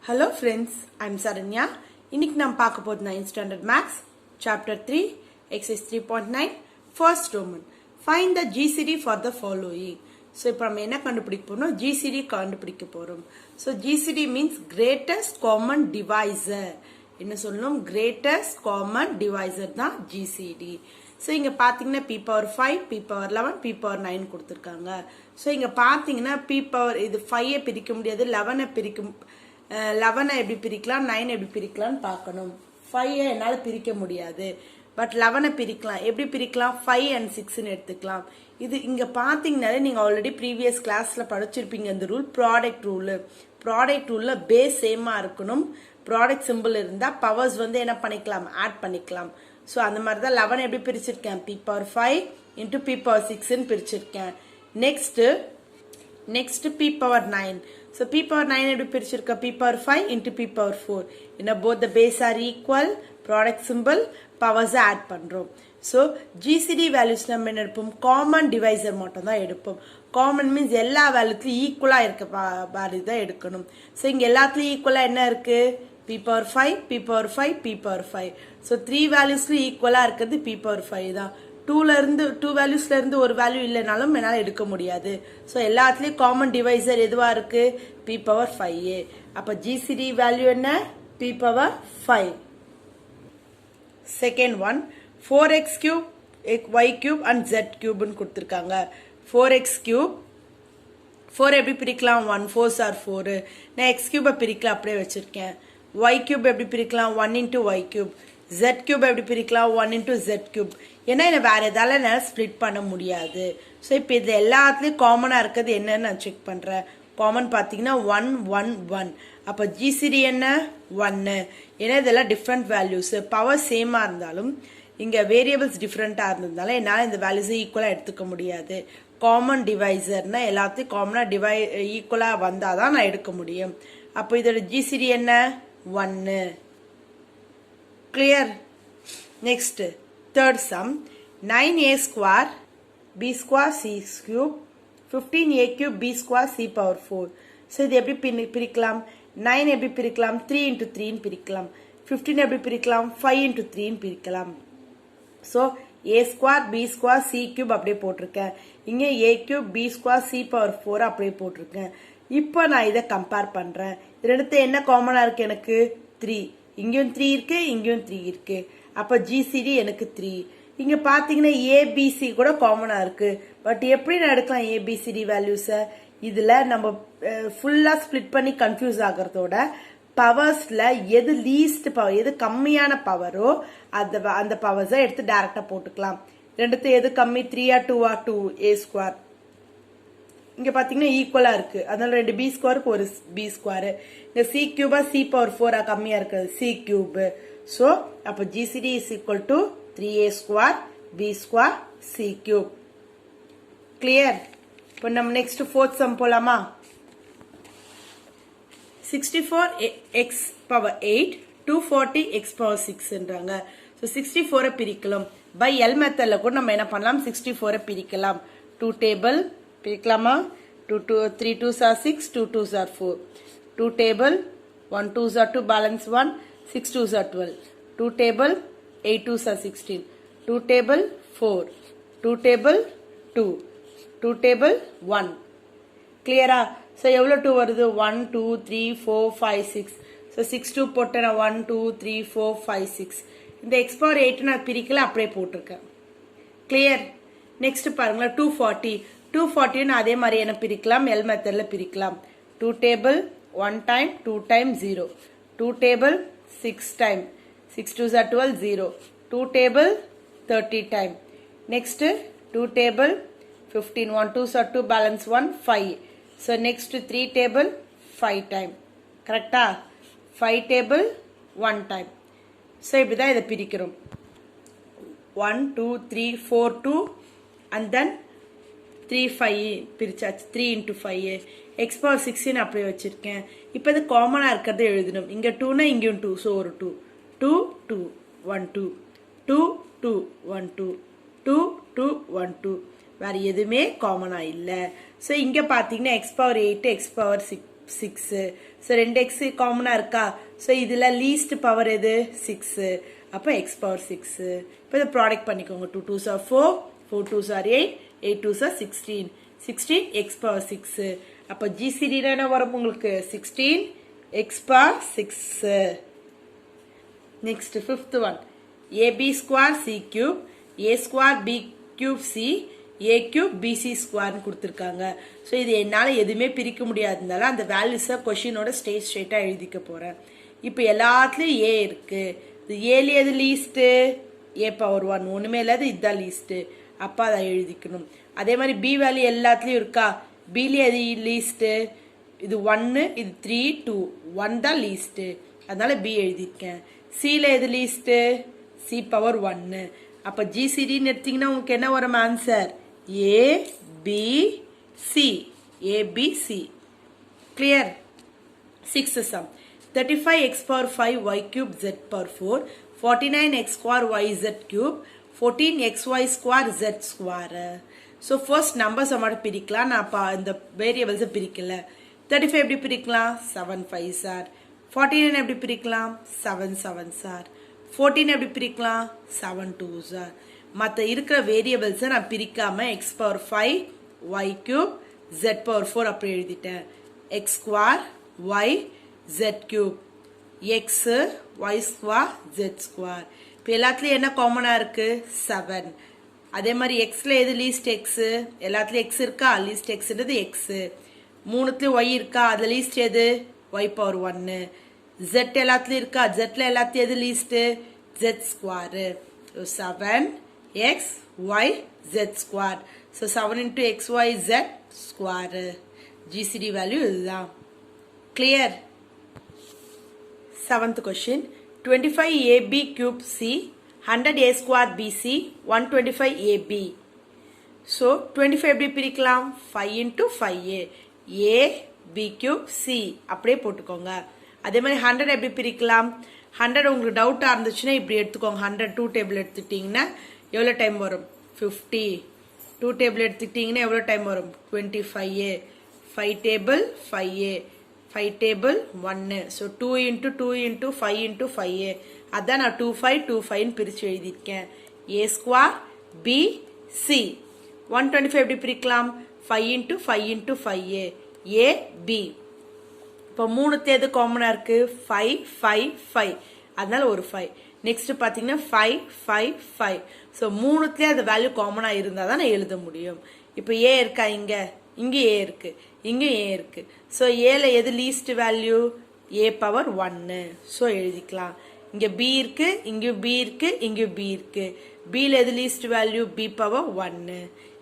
Hello friends, I'm Saranya. இன்னைக்கு நாம் பார்க்க போறது 9th standard maths chapter 3 exercise 3.9 first Roman. Find the GCD for the following. So இப்போ நம்ம என்ன கண்டுபிடிக்க போறோம்? GCD கண்டுபிடிக்க போறோம். So GCD means greatest common divisor. என்ன சொல்லணும்? Greatest common divisor தான் GCD. So இங்க பாத்தீங்கன்னா p power 5, p power 11, p power 9 கொடுத்திருக்காங்க. So இங்க பாத்தீங்கன்னா p power இது 5 பிரிக்க முடியாது, 11 பிரிக்க 11 எப்படி பிரிக்கலாம், 9 எப்படி பிரிக்கலாம்னு பார்க்கணும். 5 என்னால பிரிக்க முடியாது, பட் 11 பிரிக்கலாம். எப்படி பிரிக்கலாம்? 5 and 6ன்னு எடுத்துக்கலாம். இது இங்க பாத்தீங்கன்னாலே நீங்க ஆல்ரெடி ப்ரீவியஸ் கிளாஸ்ல படிச்சிருப்பீங்க இந்த ரூல், ப்ராடக்ட் ரூல். ப்ராடக்ட் ரூல்ல பேஸ் சேமா இருக்கணும். ப்ராடக்ட் சிம்பிள் இருந்தா பவர்ஸ் வந்து என்ன பண்ணிக்கலாம், ஆட் பண்ணிக்கலாம். ஸோ அந்த மாதிரி தான் 11 எப்படி பிரிச்சிருக்கேன், p power 5 into p power 6ன்னு பிரிச்சிருக்கேன். Next p power 9. So p power 9 எப்படி பிரிச்சிருக்க, p power 5 into p power 4. In both the base are equal, product symbol, powers add பண்றோம். So GCD values நம்ம என்ன எடுப்போம், common divisor மட்டும் தான் எடுப்போம். common means எல்லா வேல்யூக்கும் ஈக்குவலா இருக்க மாதிரி தான் எடுக்கணும். So இங்க எல்லாத்துலயும் ஈக்குவலா என்ன இருக்கு, p power 5, p power 5, p power 5. So 3 valuesல ஈக்குவலா இருக்குது p power 5 தான். 2 வேல்யூஸ்ல இருந்து ஒரு வேல்யூ இல்லைனாலும் என்னால எடுக்க முடியாது. ஸோ எல்லாத்துலயும் காமன் டிவைசர் எதுவா இருக்கு, p power 5. அப்ப GCD வேல்யூ என்ன, p power 5. Second one 4x cube, y cube and z cube கொடுத்திருக்காங்க. 4x cube 4 எப்படி பிரிக்கலாம், 1 4s are 4. நான் x cube பிரிக்கலாம், அப்படியே வச்சிருக்கேன். y cube எப்படி பிரிக்கலாம், 1 into y cube. z cube எப்படி பிரிக்கலாம், 1 into z cube. ஏன்னா என்ன வேற ஏதால என்னால் ஸ்பிளிட் பண்ண முடியாது. ஸோ இப்போ இது எல்லாத்துலேயும் காமனாக இருக்கிறது என்னன்னு நான் செக் பண்ணுறேன். காமன் பார்த்தீங்கன்னா 1 1 1. அப்போ ஜிசிடி என்ன 1. ஏன்னா இதெல்லாம் டிஃப்ரெண்ட் வேல்யூஸ், பவர் சேமாக இருந்தாலும் இங்கே வேரியபிள்ஸ் டிஃப்ரெண்ட்டாக இருந்ததுனால என்னால் இந்த வேல்யூஸை ஈக்குவலாக எடுத்துக்க முடியாது. காமன் டிவைசர்னா எல்லாத்தையும் காமனாக ஈக்குவலாக வந்தால் தான் நான் எடுக்க முடியும். அப்போ இதோட ஜிசிடி என்ன 1. Clear. Next third sum, 9a square b square c cube 15a cube b square c power 4. So இது எப்படி பிரிக்கலாம், 9 எப்படி பிரிக்கலாம், 3 into 3 பிரிக்கலாம். 15 எப்படி பிரிக்கலாம், 5 into 3 பிரிக்கலாம். So a square b square c cube அப்படியே போட்டிருக்கேன். இங்க a cube b square c power 4 அப்படியே போட்டிருக்கேன். இப்போ நான் இதை கம்பேர் பண்றேன். இது ரெண்டுத்து என்ன காமனா இருக்கு, எனக்கு 3. இங்கேயும் 3 இருக்கு, இங்கேயும் 3 இருக்கு. அப்ப ஜிசிடி எனக்கு 3. இங்க பாத்தீங்கன்னா ஏபிசி கூட காமனா இருக்கு, பட் எப்படி நான் எடுக்கலாம் ஏபிசிடி வேல்யூஸ, இதுல நம்ம ஃபுல்லா ஸ்பிளிட் பண்ணி கன்ஃபியூஸ் ஆகிறதோட பவர்ஸ்ல எது லீஸ்ட் பவர், எது கம்மியான பவரோ அந்த பவர்ஸை எடுத்து டைரக்டா போட்டுக்கலாம். ரெண்டுத்து எது கம்மி, 3 2 2 a ஸ்கொயர். இங்க பாத்தீங்கன்னா ஈக்குவலா இருக்கு, அதனால 2 b ஸ்கொயருக்கு ஒரு b ஸ்கொயர். இங்க c கியூபா c பவர் 4 கம்மியா இருக்கு, c கியூப். So, அப்போ GCD is equal to 3a square b square c cube. Clear? இப்போ நம்ம next fourth sum போலாமா? 64x power 8 240 x power 6ன்றாங்க. So 64 பிரிக்கலாம். By L methodல கூட நம்ம என்ன பண்ணலாம், 64 பிரிக்கலாம். 2 table பிரிக்கலாமா? 3 2s are 6, 2 2s are 4. 2 table 1 2s are 2, balance 1. 6 2s are 12. 2 table 8 2s are 16. 2 table 4. 2 table 2. 2 table 1. Clear? So எவ்வளோ 2 வருது, 1 2 3 4 5 6. So 6 2 போட்டேன், 1 2 3 4 5 6. இந்த x power 8 நான் பிரிக்கல, அப்படியே போட்டிருக்கேன். கிளியர். நெக்ஸ்ட் பாருங்களா, 240. 240 நான் அதே மாதிரி என்ன பிரிக்கலாம், எல் மெத்தட்ல பிரிக்கலாம். 2 table 1 time 2 time 0. 2 table 6 time, 6 2s are 12, 0. 2 table 30 time. Next 2 table 15, 1 2s are 2, balance 1 5. So next 3 table 5 time. Correcta? 5 table 1 time. So இப்படிதான் இதை பிரிக்கிறோம். 1 2 3 4 2 and then 3 5 பிரிச்சாச்சு, 3 into 5 x power 16 அப்படியே வச்சிருக்கேன். இப்போ இது காமனா இருக்கிறத எழுதணும். இங்க 2னா இங்கேயும் 2, ஸோ ஒரு 2 2 2 1 2 2 2 1 2 2 2 1 2. வேற எதுவுமே காமனா இல்லை. ஸோ இங்க பாத்தீங்கன்னா x power 8 x power 6. So 2x காமனாக இருக்கா? ஸோ இதில் லீஸ்ட் பவர் எது? 6. அப்போ x பவர் 6. இப்போ இதை ப்ராடக்ட் பண்ணிக்கோங்க. 2 2s are 4, 4 2s are 8, 8 2s are 16, 16 x power 6. அப்போ GCD என்ன வரும் உங்களுக்கு? 16 x power 6. Next fifth one, AB square C cube, A square B cube C, A cube BC ஸ்கொயர்னு கொடுத்துருக்காங்க. ஸோ இது என்னால் எதுவுமே பிரிக்க முடியாததுனால அந்த வேல்யூஸை கொஷினோட ஸ்ட்ரெயிட்டாக எழுதிக்க போகிறேன். இப்போ எல்லாத்துலேயும் A இருக்குது. இது ஏலி எது லீஸ்ட்டு? A power 1. ஒன்றுமே இல்லாத இதுதான் லீஸ்ட்டு. அப்போ அதை எழுதிக்கணும். அதே மாதிரி B வேல்யூ எல்லாத்துலேயும் இருக்கா? Bல எது லீஸ்ட்டு? இது 1, இது 3, 2. 1 தான் லீஸ்ட்டு, அதனால B எழுதியிருக்கேன். Cல எது லீஸ்ட்டு? C power 1. அப்போ GCDன்னு எடுத்தீங்கன்னா உங்களுக்கு என்ன வரும் answer? ABC. ABC. Clear? Sixth sum. 35x power 5 y cube z power 4, 49x square y z cube, 14xy square z square. So first numbers மட்டும் பிரிக்கலாம். நான் இந்த வேரியபிள்ஸை பிரிக்கல. 35 எப்படி பிரிக்கலாம்? 7 5s are. 49 எப்படி பிரிக்கலாம்? 7 7s are. 14 எப்படி பிரிக்கலாம்? 7 2s are. மற்ற இருக்கிற வேரியபிள்ஸை நான் பிரிக்காம x power 5 y cube z power 4 அப்படி எழுதிட்டேன். x square y z cube, x y square z square. இப்போ எல்லாத்துலேயும் என்ன காமனாக இருக்கு? 7. அதே மாதிரி எக்ஸில் எது லீஸ்ட்? எக்ஸு. எல்லாத்துலேயும் எக்ஸ் இருக்கா? லீஸ்ட் எக்ஸ்ன்றது எக்ஸு. 3த்துலேயும் ஒய் இருக்கா? அதில் லீஸ்ட் எது? Y power 1. ஜெட் எல்லாத்துலேயும் இருக்கா? ஜெட்டில் எல்லாத்தையும் எது least? Z square. 7x y z square. So 7 into x y z square. GCD value இதுதான். Clear? 7th question. 25AB cube C, 100A square BC, 125AB. So 25 எப்படி பிரிக்கலாம்? 5 into 5A. A B cube C அப்படியே போட்டுக்கோங்க. அதே மாதிரி 100 எப்படி பிரிக்கலாம்? 100 உங்களுக்கு டவுட்டாக இருந்துச்சுன்னா இப்படி எடுத்துக்கோங்க. 100 2 டேபிள் எடுத்துக்கிட்டிங்கன்னா எவ்வளோ டைம் வரும்? 50. 2 டேபிள் எடுத்துக்கிட்டிங்கன்னா எவ்வளோ டைம் வரும்? 25A. 5 table 5A. 5 table 1. So 2 into 2 into 5 into 5A. அதான் நான் 2 5 2 5 பிரித்து எழுதியிருக்கேன். A square B C. 125 எப்படி பிரிக்கலாம்? 5 into 5 into 5A. A B. இப்போ 3 எது காமனாக இருக்கு? 5 5 5. அதனால ஒரு 5. நெக்ஸ்ட் பார்த்தீங்கன்னா 5 5 5. ஸோ 3 அது வேல்யூ காமனாக இருந்தால் தான் நான் எழுத முடியும். இப்போ A இருக்கா? இங்கே A இருக்கு, இங்கே A இருக்கு. ஸோ ஏல எது least value? A power 1. So எழுதிக்கலாம். இங்கே B இருக்கு, இங்கேயும் B இருக்கு, இங்கேயும் B இருக்கு. Bல எது லீஸ்ட் வேல்யூ? B power 1.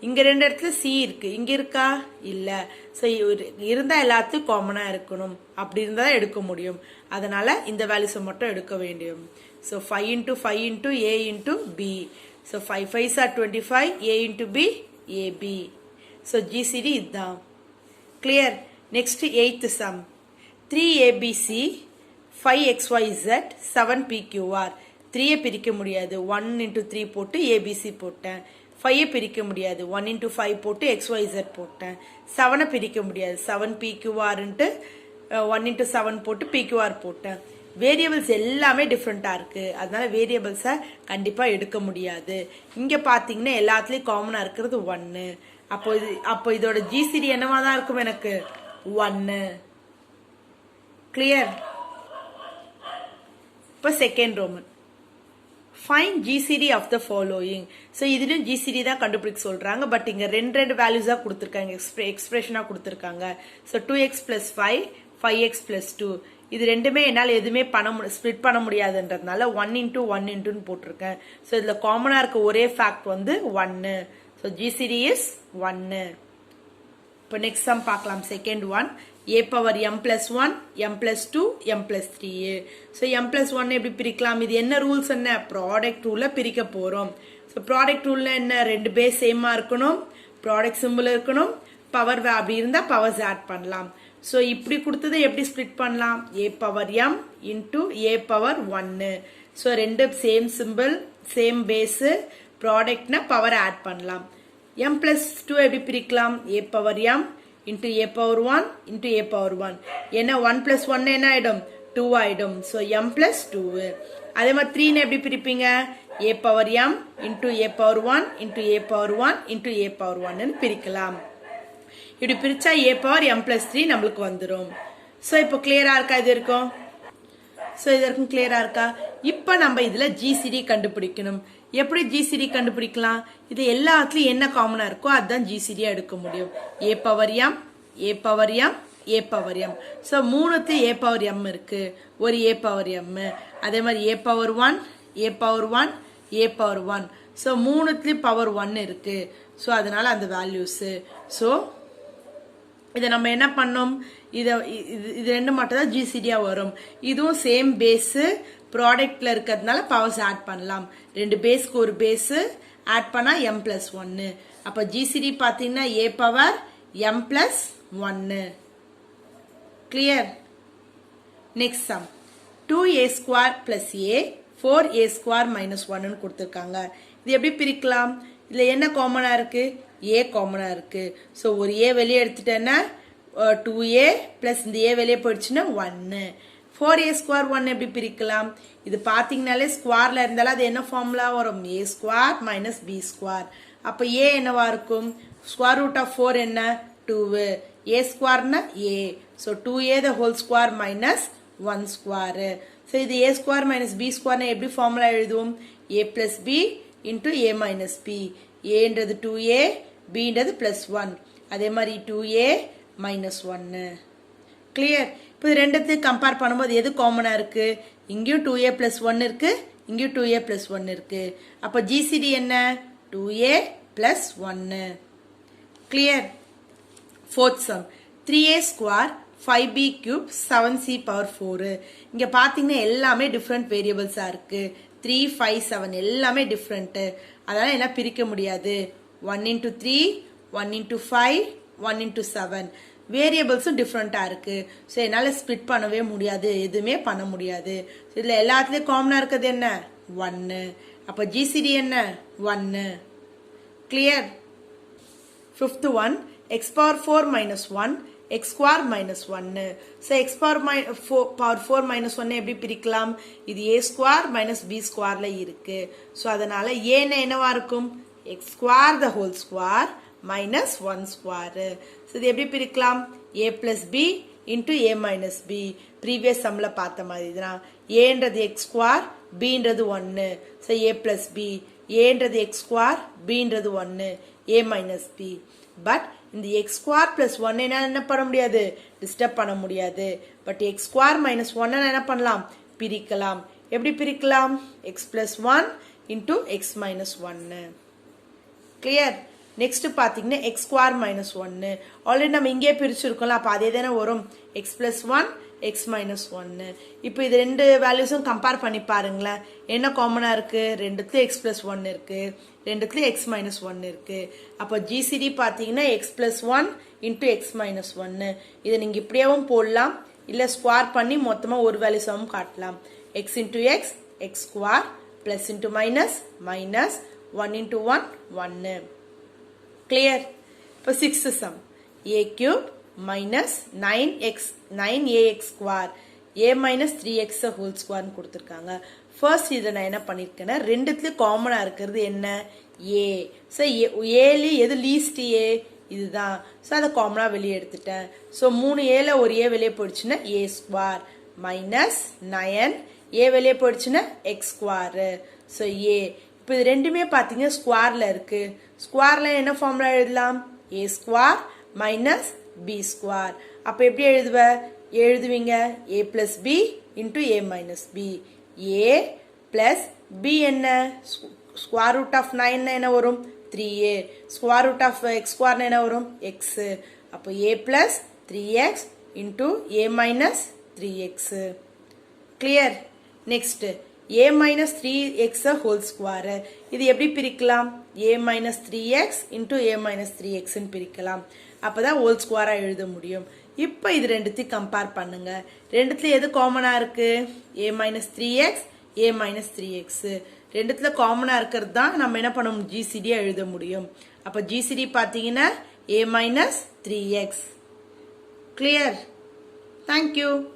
இங்கே 2 இடத்துல C இருக்கு, இங்கே இருக்கா? இல்லை. ஸோ இருந்தால் எல்லாத்தையும் காமனாக இருக்கணும். அப்படி இருந்தால் தான் எடுக்க முடியும். அதனால இந்த வேல்யூஸை மட்டும் எடுக்க வேண்டியும். So 5 into 5 into A into B. So 5 5s are 25, A into B, AB. So GCD இதுதான். Clear? Next 8th sum. 3ABC 5XYZ 7PQR. 3 பிரிக்க முடியாது. 1 into 3 போட்டு ABC போட்டேன். 5 பிரிக்க முடியாது. 1 into 5 போட்டு XYZ போட்டேன். 7 பிரிக்க முடியாது. 7PQR into 1 into 7 போட்டு PQR போட்டேன். வேரியபிள்ஸ் எல்லாமே டிஃப்ரெண்ட்டாக இருக்குது. அதனால வேரியபிள்ஸை கண்டிப்பாக எடுக்க முடியாது. இங்கே பார்த்தீங்கன்னா எல்லாத்துலேயும் காமனாக இருக்கிறது 1. அப்போ இதோட GCD என்னவா தான் இருக்கும்? எனக்கு 1. கிளியர்? இப்போ second Roman. Find GCD of the following. So இதுலையும் GCD தான் கண்டுபிடிக்க சொல்கிறாங்க. பட் இங்கே ரெண்டு வேல்யூஸாக கொடுத்துருக்காங்க, எக்ஸ்பிரஷனாக கொடுத்துருக்காங்க. So 2x + 5, 5x + 2. இது ரெண்டுமே என்னால் எதுவுமே ஸ்ப்ளிட் பண்ண முடியாதுன்றதுனால 1 into 1 into போட்டிருக்கேன். ஸோ இதில் காமனாக இருக்க ஒரே ஃபேக்ட் வந்து 1. So GCD is 1. இப்போ நெக்ஸ்ட் சம் பார்க்கலாம். Second one. A power m + 1, m + 2, m + 3. So m + 1 எப்படி பிரிக்கலாம்? இது என்ன ரூல்ஸ்? என்ன ப்ராடக்ட் ரூலில் பிரிக்க போகிறோம். ஸோ ப்ராடக்ட் ரூலில் என்ன? 2 பேஸ் சேமாக இருக்கணும், ப்ராடக்ட் சிம்பிள் இருக்கணும், பவர் அப்படி இருந்தால் பவர்ஸ் ஆட் பண்ணலாம். ஸோ இப்படி கொடுத்ததை எப்படி ஸ்ப்ளிட் பண்ணலாம்? A power m into A power 1. So 2 same simple, same base, ப்ராடக்ட்னா பவர் ஆட் பண்ணலாம். m + 2 எப்படி பிரிக்கலாம்? A power m into a power 1 into a power 1. என்ன 1 plus 1 என்ன ஆயிடும் 2 ஆயிடும். So m plus 2. அதே மாதிரி 3 னு எப்படி பிரிப்பீங்க a power m into a power 1 into a power 1 into a power 1 னு பிரிக்கலாம். இப்படி பிரிச்சா a power m plus 3 நம்மளுக்கு வந்துரும். So இப்போ கிளியரா இருக்கா இது இருக்கும்? So இதற்கும் கிளியரா இருக்கா? இப்போ நம்ம இதுல GCD கண்டுபிடிக்கணும். எப்படி GCD கண்டுபிடிக்கலாம்? இது எல்லாத்துலயும் என்ன காமனா இருக்கோ அதான் GCD எடுக்க முடியும். a power m a power m a power m. So மூணுத்து a power m இருக்கு. ஒரு a power m. அதே மாதிரி a power 1 a power 1 a power 1. So மூணுத்துலயும் power 1 இருக்கு. So அதனால அந்த வேல்யூஸ். So இதை நம்ம என்ன பண்ணோம் இது ரெண்டு மட்டும் தான் ஜிசிடியா வரும். இதுவும் சேம் பேஸ் ப்ராடக்ட்ல இருக்கிறதுனால பவர்ஸ் ஆட் பண்ணலாம். ரெண்டு பேஸ்க்கு ஒரு பேஸ் ஆட் பண்ணா m plus 1. அப்ப ஜிசிடி பாத்தீங்கன்னா a power m plus 1. Clear? Next sum 2a square plus a 4a square minus 1 னு கொடுத்திருக்காங்க. இது எப்படி பிரிக்கலாம்? இதுல என்ன காமனா இருக்கு? a காமனா இருக்கு. சோ ஒரு a வெளியே எடுத்துட்டேன்னா 2a plus இந்த a வெளியே போயிடுச்சுன்னா 1. 4a ஸ்கொயர் 1 எப்படி பிரிக்கலாம்? இது பாத்தீங்கனாலே ஸ்கொயர்ல இருந்தாலும் அது என்ன ஃபார்முலா வரும்? a square minus b square. அப்ப a என்னவா இருக்கும்? ஸ்கொயர் ரூட் ஆஃப் 4 என்ன? 2. a ஸ்கொயர்னா a. So 2a the whole square minus 1 square. So இது a ஸ்கொயர் minus b ஸ்கொயர்னா எப்படி ஃபார்முலா எழுதுவோம்? a plus b into a minus b. a ன்றது 2a b ன்றது plus 1. அதே மாதிரி 2a minus 1. கிளியர்? இப்போ ரெண்டுத்தையும் கம்பேர் பண்ணும்போது எது காமனா இருக்கு? இங்கேயும் 2a plus 1 இருக்கு, இங்கேயும் 2a plus 1 இருக்கு. அப்ப GCD என்ன? 2a plus 1. Clear? Fourth sum 3a square 5b cube 7c power 4. இங்க பாத்தீங்கன்னா எல்லாமே டிஃபரெண்ட் வேரியபிள்ஸா இருக்கு. 3 5 7 எல்லாமே டிஃபரெண்ட். அதனால என்ன பிரிக்க முடியாது. 1 into 3 1 into 5 1 into 7 வேரியபிள்ஸும் டிஃபரெண்டா இருக்கு. ஸோ என்னால் ஸ்பிளிட் பண்ணவே முடியாது, எதுவுமே பண்ண முடியாது. இதில் எல்லாத்துலேயும் காமனாக இருக்கிறது என்ன? 1. அப்போ ஜிசிடி என்ன? 1. Clear? Fifth one X power 4 minus 1 X square minus 1. So X power 4 minus 1 எப்படி பிரிக்கலாம்? இது ஏ ஸ்கொயர் மைனஸ் பி ஸ்கொயர்ல இருக்கு. ஸோ அதனால ஏன்னா என்னவா இருக்கும்? X square the whole square minus 1 square. So இது எப்படி பிரிக்கலாம்? a plus b into a minus b. previous sumல பார்த்த மாதிரி தான். a ன்றது x square, b ன்றது 1. So a plus b. a ன்றது x square, b ன்றது 1. a minus b. But இந்த x square plus 1 என்ன பண்ண முடியாது? டிஸ்டர்ப் பண்ண முடியாது. But x square minus 1 என்ன பண்ணலாம்? பிரிக்கலாம். எப்படி பிரிக்கலாம்? x plus 1 into x minus 1. Clear? Next பாத்தீங்கன்னா x ஸ்கொயர் மைனஸ் 1. ஆல்ரெடி நம்ம இங்கே பிரிச்சிருக்கோம்ல, அப்ப அதே தானே வரும். x plus 1 x minus 1. இப்போ இது ரெண்டு வேல்யூஸும் கம்பேர் பண்ணி பாருங்களேன். என்ன காமனா இருக்கு? ரெண்டுத்துலயும் x பிளஸ் 1 இருக்கு, ரெண்டுத்துலயும் x மைனஸ் 1 இருக்கு. அப்போ ஜிசிடி பாத்தீங்கன்னா x plus 1 into x minus 1. இதை நீங்க இப்படியேவும் போடலாம், இல்ல ஸ்கொயர் பண்ணி மொத்தமா ஒரு வேல்யூஸாவும் காட்டலாம். x into x x square plus into minus minus 1 into 1 1. Clear? இப்போ 6th sum a cube minus 9ax square a minus 3x whole square கொடுத்திருக்காங்க. ஃபர்ஸ்ட் இதை நான் என்ன பண்ணிருக்கேன்னா ரெண்டுத்துலயும் காமனா இருக்கிறது என்ன? a. ஸோ ஏல எது லீஸ்ட் a? இதுதான். ஸோ அதை காமனா வெளியே எடுத்துட்டேன். ஸோ 3aல ஒரு a வெளியே போயிடுச்சுன்னா a ஸ்கொயர் மைனஸ் 9 a வெளியே போயிடுச்சுன்னா x ஸ்கொயர். So a. இப்போ இது ரெண்டுமே பாத்தீங்க ஸ்கொயர்ல இருக்கு. ஸ்கொயர்ல என்ன ஃபார்முலா எழுதலாம்? a square minus b square. அப்ப எப்படி எழுதுவீங்க? a plus b into a minus b. a plus b என்ன? ஸ்கொயர் ரூட் ஆஃப் 9 என்ன வரும்? 3a. Square root of x square என்ன வரும்? x. அப்போ a பிளஸ் 3x இன்டூ a மைனஸ் 3x. கிளியர்? Next a minus 3x whole square. இது எப்படி பிரிக்கலாம்? a minus 3x into a minus 3x பிரிக்கலாம். அப்பதான் whole square எழுத முடியும். இப்போ இது ரெண்டுத்தையும் கம்பேர் பண்ணுங்க. ரெண்டுத்துல எது காமனா இருக்கு? a minus 3x a minus 3x. ரெண்டுத்துல காமனா இருக்கிறது தான் நம்ம என்ன பண்ண முடியும்? GCD எழுத முடியும். அப்ப GCD பாத்தீங்கன்னா a minus 3x. Clear? Thank you.